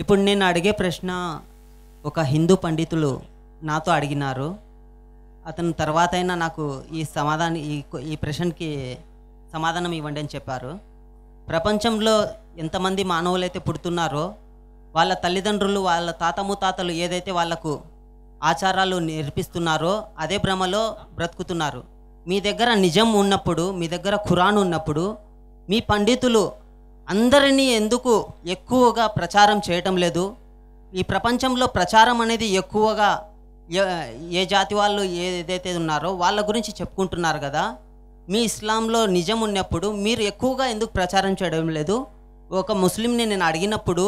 ఇప్పుడు నేను అడిగే ప్రశ్న ఒక హిందూ పండితులు నాతో అడిగినారు. అతను తర్వాత అయినా నాకు ఈ ప్రశ్నకి సమాధానం ఇవ్వండి అని చెప్పారు. ప్రపంచంలో ఎంతమంది మానవులైతే పుడుతున్నారో వాళ్ళ తల్లిదండ్రులు వాళ్ళ తాత ముత్తాతలు ఏదైతే వాళ్ళకు ఆచారాలు నేర్పిస్తున్నారో అదే భ్రమలో బ్రతుకుతున్నారు. మీ దగ్గర నిజం ఉన్నప్పుడు, మీ దగ్గర ఖురాన్ ఉన్నప్పుడు మీ పండితులు అందరినీ ఎందుకు ఎక్కువగా ప్రచారం చేయటం లేదు? ఈ ప్రపంచంలో ప్రచారం అనేది ఎక్కువగా ఏ జాతి వాళ్ళు ఏదైతే ఉన్నారో వాళ్ళ గురించి చెప్పుకుంటున్నారు కదా. మీ ఇస్లాంలో నిజం ఉన్నప్పుడు మీరు ఎక్కువగా ఎందుకు ప్రచారం చేయడం లేదు? ఒక ముస్లింని నేను అడిగినప్పుడు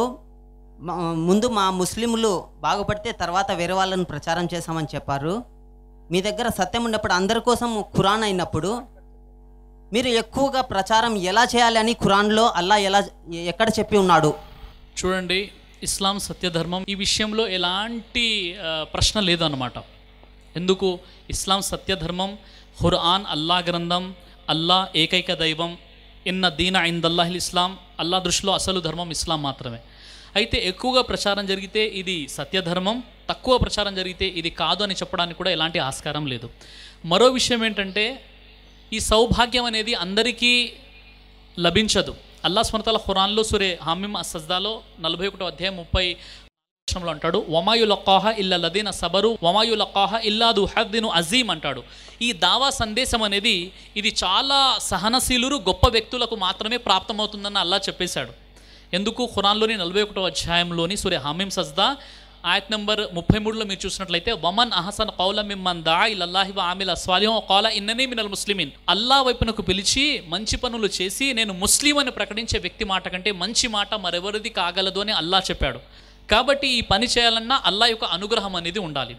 ముందు మా ముస్లింలు బాగుపడితే తర్వాత వేరే వాళ్ళని ప్రచారం చేశామని చెప్పారు. మీ దగ్గర సత్యం ఉన్నప్పుడు అందరి కోసం ఖురాన్ అయినప్పుడు మీరు ఎక్కువగా ప్రచారం ఎలా చేయాలి అని ఖురాన్లో అల్లా ఎక్కడ చెప్పి ఉన్నాడు? చూడండి, ఇస్లాం సత్యధర్మం ఈ విషయంలో ఎలాంటి ప్రశ్న లేదన్నమాట. ఎందుకు? ఇస్లాం సత్యధర్మం, ఖురాన్ అల్లా గ్రంథం, అల్లా ఏకైక దైవం, ఇన్న దీన ఇందల్లాహిల్ ఇస్లాం, అల్లా దృష్టిలో అసలు ధర్మం ఇస్లాం మాత్రమే. అయితే ఎక్కువగా ప్రచారం జరిగితే ఇది సత్యధర్మం, తక్కువ ప్రచారం జరిగితే ఇది కాదు అని చెప్పడానికి కూడా ఎలాంటి ఆస్కారం లేదు. మరో విషయం ఏంటంటే, ఈ సౌభాగ్యం అనేది అందరికీ లభించదు. అల్లా సుబ్హానహు వ తఆలా ఖురాన్లో సూరే హామీమ్ అస్-సజ్దాలో 41వ అధ్యాయం 30 అంటాడు, వమాయులక్కాహ ఇల్లా లదీన సబరు వమాయులక్కాహ ఇల్లా దు హద్దిను అజీమ్ అంటాడు. ఈ దావా సందేశం అనేది ఇది చాలా సహనశీలురు గొప్ప వ్యక్తులకు మాత్రమే ప్రాప్తమవుతుందని అల్లా చెప్పేశాడు. ఎందుకు? ఖురాన్లోని 41వ అధ్యాయంలోని సూరే హామీమ్ సజ్దా ఆయత్ నెంబర్ 33లో మీరు చూసినట్లయితే, వమన్ అహసన్ కౌలం మిమ్మన్ దా ఇలల్లాహి వ ఆమిల స్వాలిహన్ ఖాల ఇన్ననీ మినల్ ముస్లిమీన్, అల్లా వైపునకు పిలిచి మంచి పనులు చేసి నేను ముస్లిం అని ప్రకటించే వ్యక్తి మాట కంటే మంచి మాట మరెవరిది కాగలదు అని అల్లా చెప్పాడు. కాబట్టి ఈ పని చేయాలన్నా అల్లా యొక్క అనుగ్రహం అనేది ఉండాలి.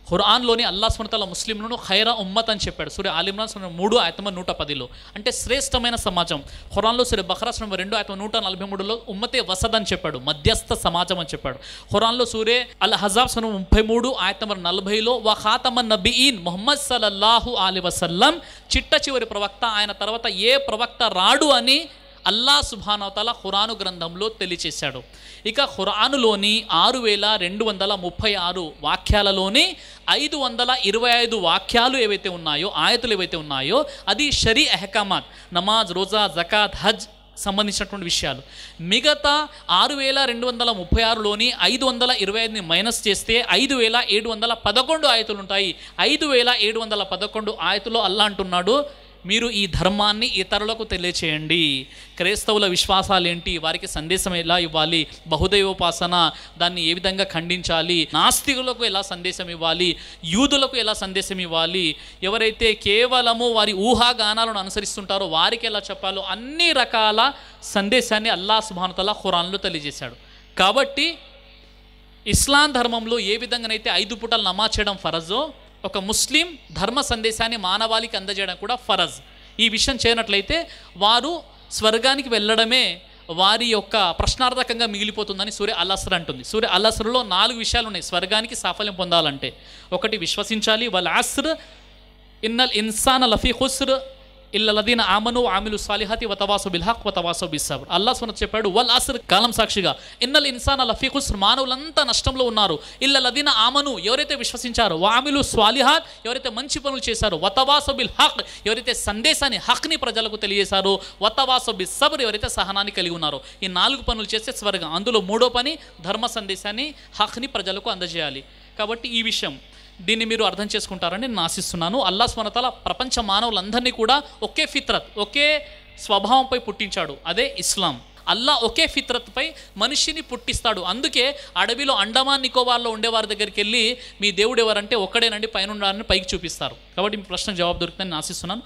ఖురాన్లోని అల్లా సుబ్హానహు వ తఆలా ముస్లింలను ఖైరా ఉమ్మత్ అని చెప్పాడు. సూరే ఆల్ ఇమ్రాన్ సూరా 3 ఆయత్ నెంబర్ 110లో, అంటే శ్రేష్టమైన సమాజం. ఖురాన్లో సూరే బఖరా సూరా 2 ఆయత్ 143లో ఉమ్మతే వసద్ అని చెప్పాడు, మధ్యస్థ సమాజం అని చెప్పాడు. ఖురాన్లో సూరే అల్ అహ్జాబ్ సూరా 33 ఆయత్ నెంబర్ 40లో వ ఖాతమన్ నబియీన్ ముహమ్మద్ సల్లల్లాహు అలైహి వసల్లం, చిట్ట చివరి ప్రవక్త, ఆయన తర్వాత ఏ ప్రవక్త రాడు అని అల్లా సుబ్హానహు వ తఆలా ఖురాను గ్రంథంలో తెలియచేశాడు. ఇక ఖురానులోని 6236 వాక్యాలలోని 525 వాక్యాలు ఏవైతే ఉన్నాయో, ఆయతులు ఏవైతే ఉన్నాయో, అది షరీ అహకామాత్, నమాజ్, రోజా, జకాత్, హజ్ సంబంధించినటువంటి విషయాలు. మిగతా 6236లోని 525ని మైనస్ చేస్తే 5711 ఆయతులు ఉంటాయి. 5711 ఆయతులో అల్లా అంటున్నాడు, మీరు ఈ ధర్మాన్ని ఇతరులకు తెలియచేయండి. క్రైస్తవుల విశ్వాసాలు ఏంటి, వారికి సందేశం ఎలా ఇవ్వాలి, బహుదైవోపాసన దాన్ని ఏ విధంగా ఖండించాలి, నాస్తికులకు ఎలా సందేశం ఇవ్వాలి, యూదులకు ఎలా సందేశం ఇవ్వాలి, ఎవరైతే కేవలము వారి ఊహాగానాలను అనుసరిస్తుంటారో వారికి ఎలా చెప్పాలో, అన్ని రకాల సందేశాన్ని అల్లా సుబ్హానహు వ తఆలా ఖురాన్లో తెలియజేశాడు. కాబట్టి ఇస్లాం ధర్మంలో ఏ విధంగానైతే 5 పూటలు నమాజ్ చేయడం ఫరజో, ఒక ముస్లిం ధర్మ సందేశాన్ని మానవాళికి అందజేయడం కూడా ఫరజ్. ఈ విషయం చేయనట్లయితే వారు స్వర్గానికి వెళ్ళడమే వారి యొక్క ప్రశ్నార్థకంగా మిగిలిపోతుందని సూరే అల్ అస్ర్ అంటుంది. సూరే అల్ అస్ర్లో 4 విషయాలు ఉన్నాయి స్వర్గానికి సాఫల్యం పొందాలంటే. ఒకటి విశ్వసించాలి, వల్ అస్ర్ ఇన్నల్ ఇన్సాన లఫీ ఖుస్ర్ ఇల్లల్లదీన ఆమను ఆమిలు సాలిహాతి వతవాసో బిల్ హక్ వతవాసో బిస్సబ్ర్. అల్లా సుబ్హానహు చెప్పాడు, వల్ అస్ర్ కాలం సాక్షిగా, ఇన్నల్ ఇన్సాన లఫీ ఖుస్ర్, మానవులంతా నష్టంలో ఉన్నారు, ఇల్లల్లదీన ఆమను, ఎవరైతే విశ్వసించారో, ఆమిలు స్వాలిహాత్, ఎవరైతే మంచి పనులు చేశారో, వతవాసో బిల్ హక్, ఎవరైతే సందేశాన్ని హక్ని ప్రజలకు తెలియజేశారో, వతవాసో బిస్సబ్ర్, ఎవరైతే సహనాన్ని కలిగి ఉన్నారో. ఈ 4 పనులు చేస్తే స్వర్గం. అందులో 3వ పని ధర్మ సందేశాన్ని హక్ని ప్రజలకు అందజేయాలి. కాబట్టి ఈ విషయం దీన్ని మీరు అర్థం చేసుకుంటారని నేను ఆశిస్తున్నాను. అల్లా సుబ్హానహు వ తఆలా ప్రపంచ మానవులందరినీ కూడా ఒకే ఫిత్రత్, ఒకే స్వభావంపై పుట్టించాడు, అదే ఇస్లాం. అల్లా ఒకే ఫిత్రత్పై మనిషిని పుట్టిస్తాడు. అందుకే అడవిలో అండమాన్ నికోబార్లో ఉండేవారి దగ్గరికి వెళ్ళి మీ దేవుడు ఎవరంటే ఒక్కడేనండి పైన ఉండాలని పైకి చూపిస్తారు. కాబట్టి మీ ప్రశ్నకు జవాబు దొరుకుతుందని ఆశిస్తున్నాను.